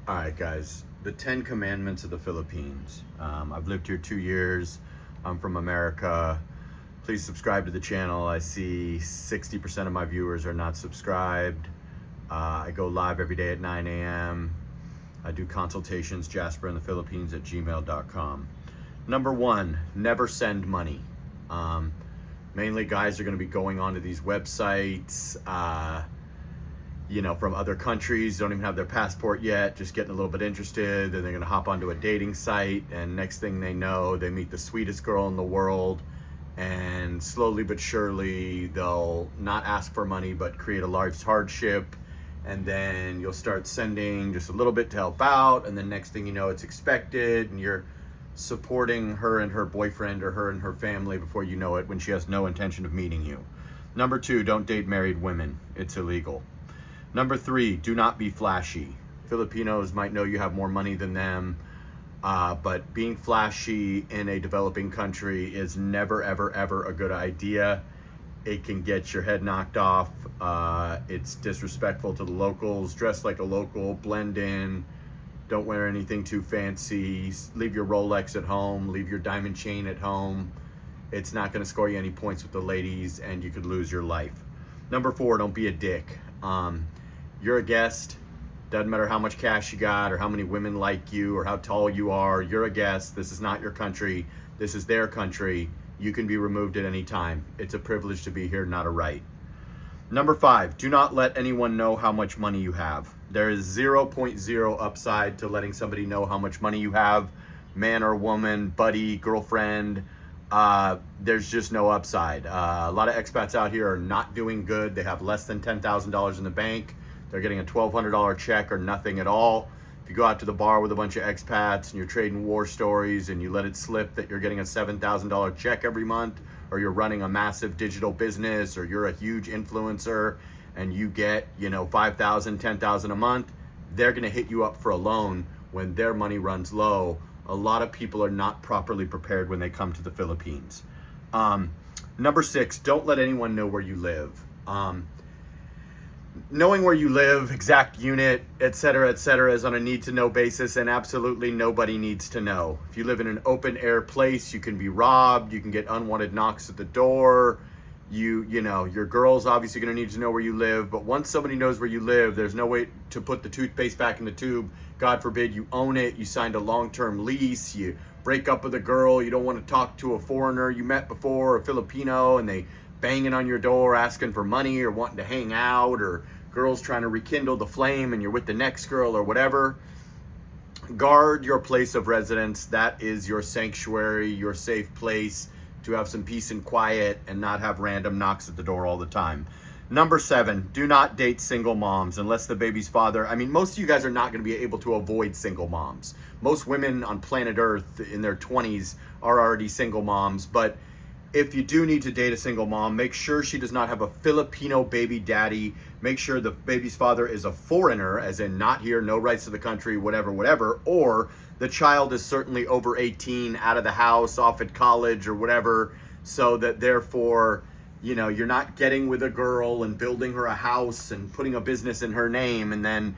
All right, guys, the 10 Commandments of the Philippines. I've lived here 2 years. I'm from America. Please subscribe to the channel. I see 60% of my viewers are not subscribed. I go live every day at 9 a.m. I do consultations, Jasperinthephilippines at gmail.com. Number one, never send money. Mainly guys are going to be going onto these websites, from other countries, don't even have their passport yet, just getting a little bit interested. Then they're going to hop onto a dating site, and next thing they know, they meet the sweetest girl in the world, and slowly but surely they'll not ask for money but create a large hardship, and then you'll start sending just a little bit to help out, and then next thing you know, it's expected, and you're supporting her and her boyfriend or her and her family before you know it, when she has no intention of meeting you. Number two, don't date married women. It's illegal. Number three, do not be flashy. Filipinos might know you have more money than them, but being flashy in a developing country is never, ever, ever a good idea. It can get your head knocked off. It's disrespectful to the locals. Dress like a local, blend in. Don't wear anything too fancy. Leave your Rolex at home. Leave your diamond chain at home. It's not going to score you any points with the ladies, and you could lose your life. Number four, don't be a dick. You're a guest. Doesn't matter how much cash you got or how many women like you or how tall you are. You're a guest. This is not your country. This is their country. You can be removed at any time. It's a privilege to be here, not a right. Number five, do not let anyone know how much money you have. There is 0.0 upside to letting somebody know how much money you have, man or woman, buddy, girlfriend. There's just no upside. A lot of expats out here are not doing good. They have less than $10,000 in the bank. They're getting a $1,200 check or nothing at all. If you go out to the bar with a bunch of expats and you're trading war stories and you let it slip that you're getting a $7,000 check every month, or you're running a massive digital business, or you're a huge influencer and you get, $5,000, $10,000 a month, they're going to hit you up for a loan when their money runs low. A lot of people are not properly prepared when they come to the Philippines. Number six, don't let anyone know where you live. Knowing where you live, exact unit, etc., is on a need-to-know basis, and absolutely nobody needs to know. If you live in an open-air place, you can be robbed, you can get unwanted knocks at the door. Your girl's obviously going to need to know where you live, but once somebody knows where you live, there's no way to put the toothpaste back in the tube. God forbid you own it, you signed a long-term lease, you break up with a girl, you don't want to talk to a foreigner you met before, a Filipino, and they banging on your door asking for money or wanting to hang out, or girls trying to rekindle the flame and you're with the next girl or whatever. Guard your place of residence. That is your sanctuary, your safe place to have some peace and quiet and not have random knocks at the door all the time. Number seven, do not date single moms unless the baby's father. Most of you guys are not going to be able to avoid single moms. Most women on planet Earth in their 20s are already single moms, but if you do need to date a single mom, make sure she does not have a Filipino baby daddy. Make sure the baby's father is a foreigner, as in not here, no rights to the country, whatever, or the child is certainly over 18, out of the house, off at college or whatever, so that therefore, you're not getting with a girl and building her a house and putting a business in her name, and then,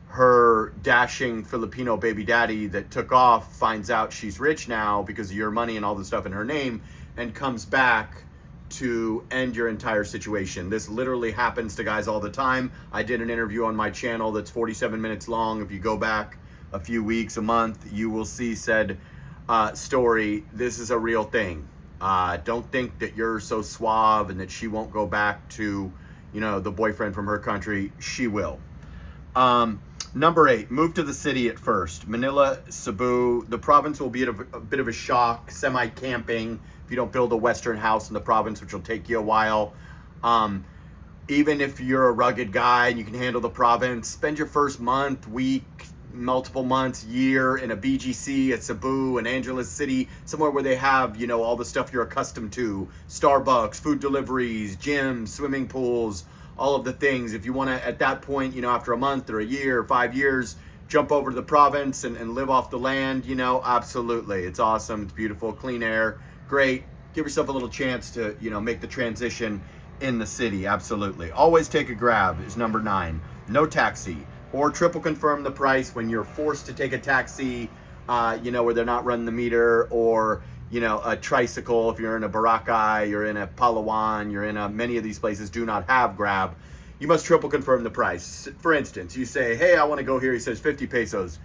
her dashing Filipino baby daddy that took off finds out she's rich now because of your money and all the stuff in her name, and comes back to end your entire situation. This literally happens to guys all the time. I did an interview on my channel that's 47 minutes long. If you go back a few weeks, a month, you will see said story. This is a real thing. Don't think that you're so suave and that she won't go back to, the boyfriend from her country. She will. Number eight, move to the city at first. Manila, Cebu, the province will be a bit of a shock, semi-camping, if you don't build a Western house in the province, which will take you a while. Even if you're a rugged guy and you can handle the province, spend your first month, week, multiple months, year in a BGC at Cebu and Angeles City, somewhere where they have, all the stuff you're accustomed to. Starbucks, food deliveries, gyms, swimming pools, all of the things. If you want to, at that point, after a month or a year or 5 years, jump over to the province and live off the land, absolutely. It's awesome. It's beautiful, clean air, great. Give yourself a little chance to, make the transition in the city. Absolutely. Always take a Grab is number 9. No taxi. or triple confirm the price when you're forced to take a taxi, where they're not running the meter, or, a tricycle. If you're in a Boracay, you're in a Palawan, you're in many of these places do not have Grab. You must triple confirm the price. For instance, you say, hey, I want to go here. He says 50 pesos.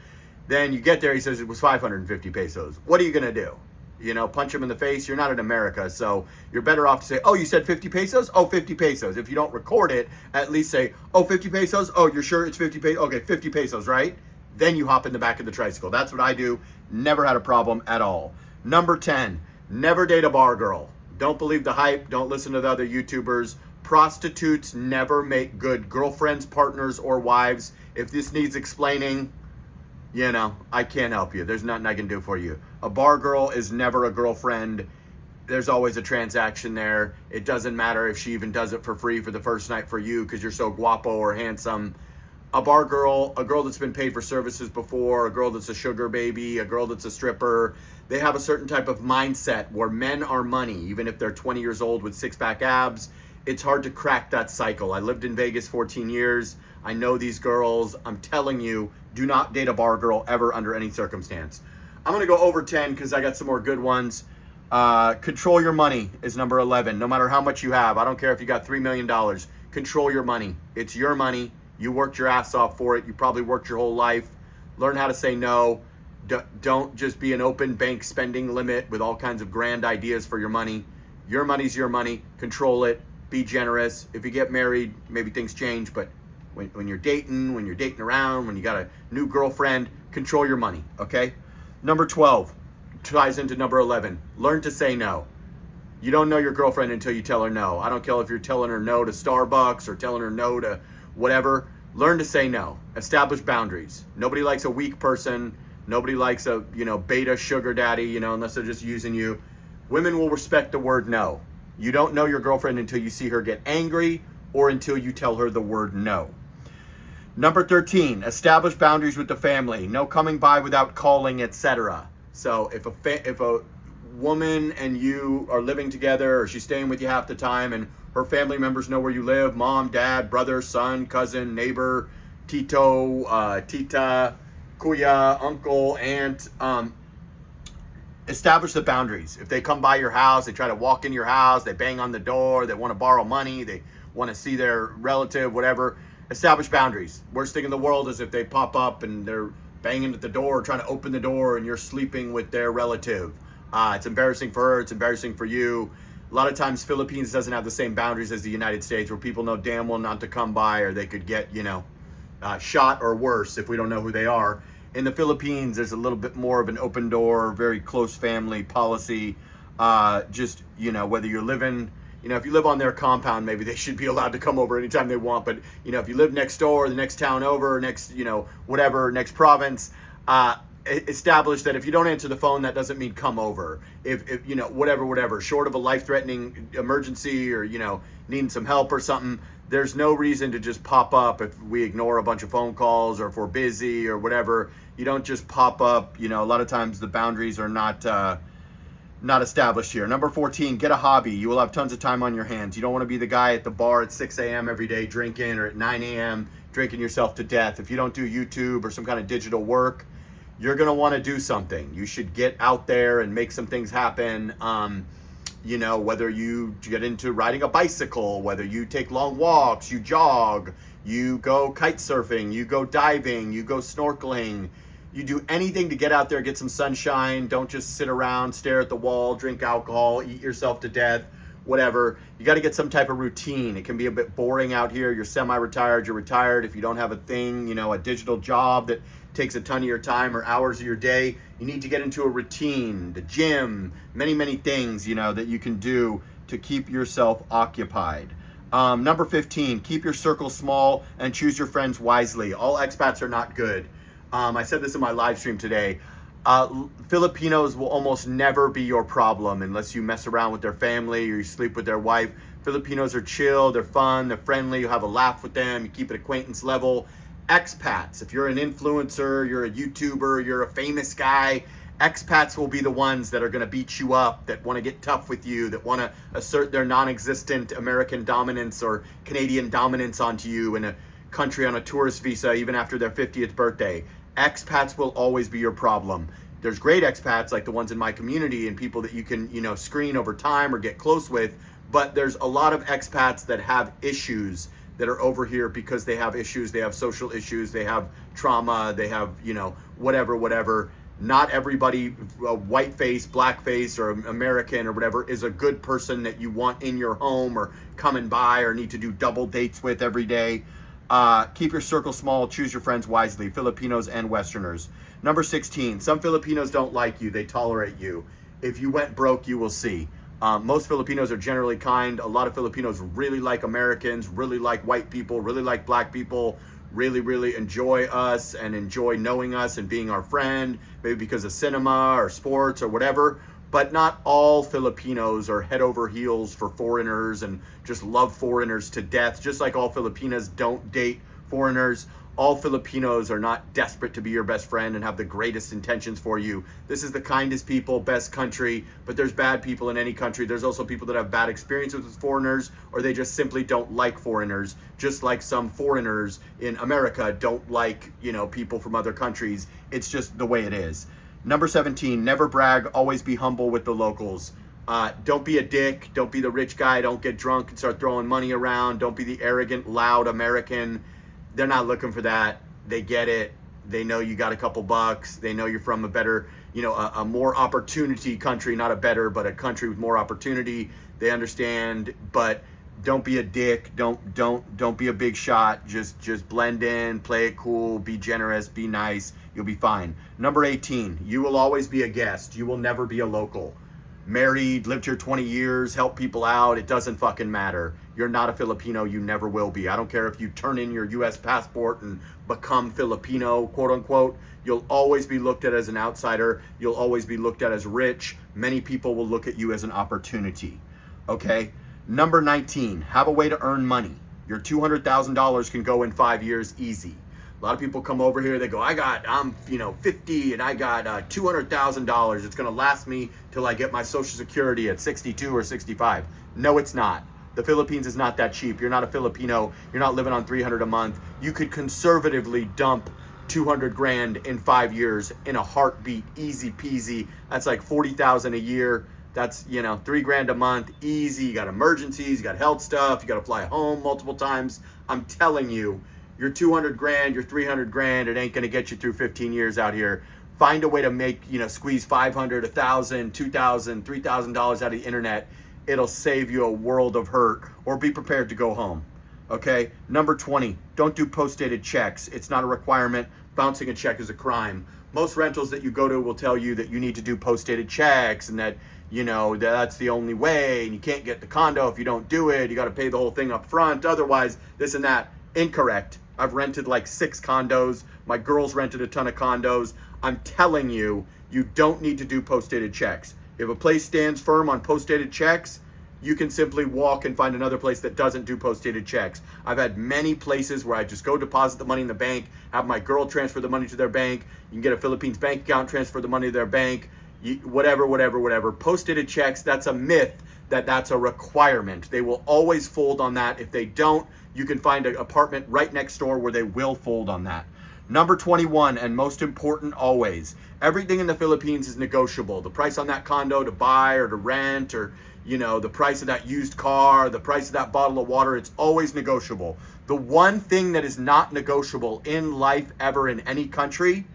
Then you get there, he says it was 550 pesos. What are you going to do? Punch him in the face. You're not in America, so you're better off to say, oh, you said 50 pesos? Oh, 50 pesos. If you don't record it, at least say, oh, 50 pesos? Oh, you're sure it's 50 pesos? Okay, 50 pesos, right? Then you hop in the back of the tricycle. That's what I do. Never had a problem at all. Number 10, never date a bar girl. Don't believe the hype. Don't listen to the other YouTubers. Prostitutes never make good girlfriends, partners, or wives. If this needs explaining, I can't help you. There's nothing I can do for you. A bar girl is never a girlfriend. There's always a transaction there. It doesn't matter if she even does it for free for the first night for you because you're so guapo or handsome. A bar girl, a girl that's been paid for services before, a girl that's a sugar baby, a girl that's a stripper, they have a certain type of mindset where men are money, even if they're 20 years old with six-pack abs. It's hard to crack that cycle. I lived in Vegas 14 years. I know these girls. I'm telling you, do not date a bar girl ever under any circumstance. I'm going to go over 10 because I got some more good ones. Control your money is number 11. No matter how much you have. I don't care if you got $3 million. Control your money. It's your money. You worked your ass off for it. You probably worked your whole life. Learn how to say no. Don't just be an open bank spending limit with all kinds of grand ideas for your money. Your money's your money. Control it. Be generous. If you get married, maybe things change, but when you're dating around, when you got a new girlfriend, control your money, okay? Number 12 ties into number 11. Learn to say no. You don't know your girlfriend until you tell her no. I don't care if you're telling her no to Starbucks or telling her no to whatever. Learn to say no. Establish boundaries. Nobody likes a weak person. Nobody likes a, beta sugar daddy, unless they're just using you. Women will respect the word no. You don't know your girlfriend until you see her get angry or until you tell her the word no. Number 13, establish boundaries with the family. No coming by without calling, etc. So if a woman and you are living together, or she's staying with you half the time, and her family members know where you live, mom, dad, brother, son, cousin, neighbor, tito, tita, kuya, uncle, aunt, establish the boundaries. If they come by your house, they try to walk in your house, they bang on the door, they want to borrow money, they want to see their relative, whatever, establish boundaries. Worst thing in the world is if they pop up and they're banging at the door, trying to open the door, and you're sleeping with their relative. It's embarrassing for her, it's embarrassing for you. A lot of times Philippines doesn't have the same boundaries as the United States, where people know damn well not to come by, or they could get, shot or worse if we don't know who they are. In the Philippines, there's a little bit more of an open door, very close family policy. Whether you're living, if you live on their compound, maybe they should be allowed to come over anytime they want. But, if you live next door, the next town over, next province, establish that if you don't answer the phone, that doesn't mean come over. If whatever, short of a life-threatening emergency or, needing some help or something, there's no reason to just pop up if we ignore a bunch of phone calls or if we're busy or whatever. You don't just pop up. A lot of times the boundaries are not established here. Number 14, get a hobby. You will have tons of time on your hands. You don't want to be the guy at the bar at 6 a.m. every day drinking, or at 9 a.m. drinking yourself to death. If you don't do YouTube or some kind of digital work, you're going to want to do something. You should get out there and make some things happen. Whether you get into riding a bicycle, whether you take long walks, you jog, you go kite surfing, you go diving, you go snorkeling, you do anything to get out there, get some sunshine. Don't just sit around, stare at the wall, drink alcohol, eat yourself to death, whatever. You got to get some type of routine. It can be a bit boring out here. You're semi-retired, you're retired. If you don't have a thing, a digital job that takes a ton of your time or hours of your day, you need to get into a routine, the gym, many things, that you can do to keep yourself occupied. Number 15, keep your circle small and choose your friends wisely. All expats are not good. I said this in my live stream today. Filipinos will almost never be your problem unless you mess around with their family or you sleep with their wife. Filipinos are chill, they're fun, they're friendly, you have a laugh with them, you keep it acquaintance level. Expats, if you're an influencer, you're a YouTuber, you're a famous guy, expats will be the ones that are going to beat you up, that want to get tough with you, that want to assert their non-existent American dominance or Canadian dominance onto you in a country on a tourist visa even after their 50th birthday. Expats will always be your problem. There's great expats like the ones in my community and people that you can, screen over time or get close with, but there's a lot of expats that have issues that are over here because they have issues, they have social issues, they have trauma, they have, whatever. Not everybody, white face, black face, or American or whatever, is a good person that you want in your home or coming by or need to do double dates with every day. Keep your circle small, choose your friends wisely, Filipinos and Westerners. Number 16, some Filipinos don't like you, they tolerate you. If you went broke, you will see. Most Filipinos are generally kind. A lot of Filipinos really like Americans, really like white people, really like black people, really enjoy us and enjoy knowing us and being our friend, maybe because of cinema or sports or whatever. But not all Filipinos are head over heels for foreigners and just love foreigners to death. Just like all Filipinas don't date foreigners, all Filipinos are not desperate to be your best friend and have the greatest intentions for you. This is the kindest people, best country, but there's bad people in any country. There's also people that have bad experiences with foreigners, or they just simply don't like foreigners, just like some foreigners in America don't like, people from other countries. It's just the way it is. Number 17, never brag, always be humble with the locals. Don't be a dick, don't be the rich guy, don't get drunk and start throwing money around, don't be the arrogant, loud American. They're not looking for that. They get it. They know you got a couple bucks. They know you're from a better, a more opportunity country, not a better, but a country with more opportunity. They understand, but don't be a dick. Don't be a big shot. Just blend in, play it cool, be generous, be nice. You'll be fine. Number 18, you will always be a guest. You will never be a local. Married, lived here 20 years, help people out, it doesn't fucking matter. You're not a Filipino, you never will be. I don't care if you turn in your US passport and become Filipino, quote unquote. You'll always be looked at as an outsider. You'll always be looked at as rich. Many people will look at you as an opportunity. Okay? Number 19, have a way to earn money. Your $200,000 can go in 5 years easy. A lot of people come over here, they go, I'm 50 and I got $200,000. It's gonna last me till I get my Social Security at 62 or 65. No, it's not. The Philippines is not that cheap. You're not a Filipino. You're not living on $300 a month. You could conservatively dump 200 grand in 5 years in a heartbeat, easy peasy. That's like 40,000 a year. That's, $3 grand a month, easy. You got emergencies, you got health stuff, you got to fly home multiple times. I'm telling you, your 200 grand, your 300 grand, it ain't going to get you through 15 years out here. Find a way to make, squeeze 500, 1,000, 2,000, $3,000 out of the internet. It'll save you a world of hurt, or be prepared to go home. Okay. Number 20, don't do post-dated checks. It's not a requirement. Bouncing a check is a crime. Most rentals that you go to will tell you that you need to do post-dated checks and that, that's the only way, and you can't get the condo if you don't do it. You got to pay the whole thing up front. Otherwise, this and that. Incorrect. I've rented like 6 condos. My girls rented a ton of condos. I'm telling you, you don't need to do post-dated checks. If a place stands firm on post-dated checks, you can simply walk and find another place that doesn't do post-dated checks. I've had many places where I just go deposit the money in the bank, have my girl transfer the money to their bank. You can get a Philippines bank account, transfer the money to their bank, whatever. Post-dated checks, that's a myth that's a requirement. They will always fold on that. If they don't, you can find an apartment right next door where they will fold on that. Number 21, and most important always, everything in the Philippines is negotiable. The price on that condo to buy or to rent, or the price of that used car, the price of that bottle of water, it's always negotiable. The one thing that is not negotiable in life ever in any country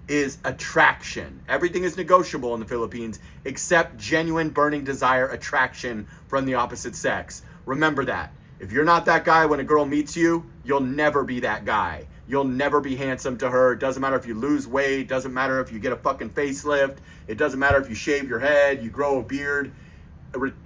is attraction. Everything is negotiable in the Philippines except genuine burning desire, attraction from the opposite sex. Remember that. If you're not that guy when a girl meets you, you'll never be that guy. You'll never be handsome to her. It doesn't matter if you lose weight. It doesn't matter if you get a fucking facelift. It doesn't matter if you shave your head, you grow a beard.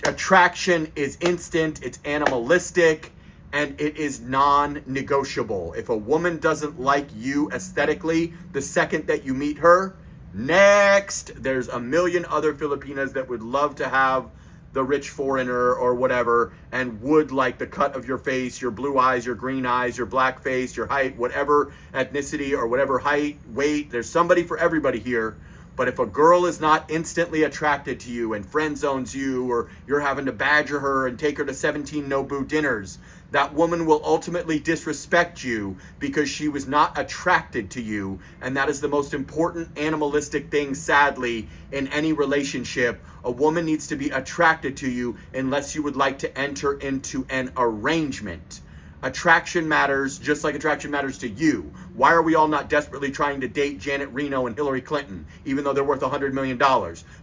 Attraction is instant, it's animalistic, and it is non-negotiable. If a woman doesn't like you aesthetically the second that you meet her, next. There's a million other Filipinas that would love to have the rich foreigner or whatever, and would like the cut of your face, your blue eyes, your green eyes, your black face, your height, whatever ethnicity or whatever height, weight. There's somebody for everybody here. But if a girl is not instantly attracted to you and friend zones you, or you're having to badger her and take her to 17 Nobu dinners, that woman will ultimately disrespect you because she was not attracted to you. And that is the most important animalistic thing, sadly, in any relationship. A woman needs to be attracted to you unless you would like to enter into an arrangement. Attraction matters just like attraction matters to you. Why are we all not desperately trying to date Janet Reno and Hillary Clinton, even though they're worth $100 million?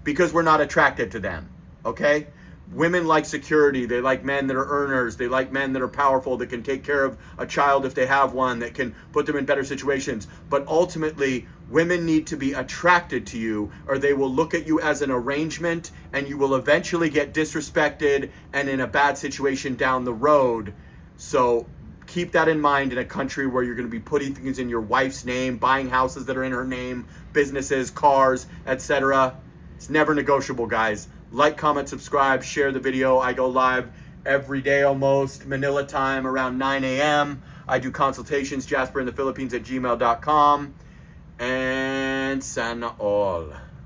Because we're not attracted to them, okay? Women like security. They like men that are earners. They like men that are powerful, that can take care of a child if they have one, that can put them in better situations. But ultimately, women need to be attracted to you, or they will look at you as an arrangement, and you will eventually get disrespected and in a bad situation down the road. So keep that in mind in a country where you're going to be putting things in your wife's name, buying houses that are in her name, businesses, cars, etc. It's never negotiable, guys. Like, comment, subscribe, share the video. I go live every day almost, Manila time, around 9 a.m. I do consultations, Jasperinthephilippines@gmail.com. And sana all.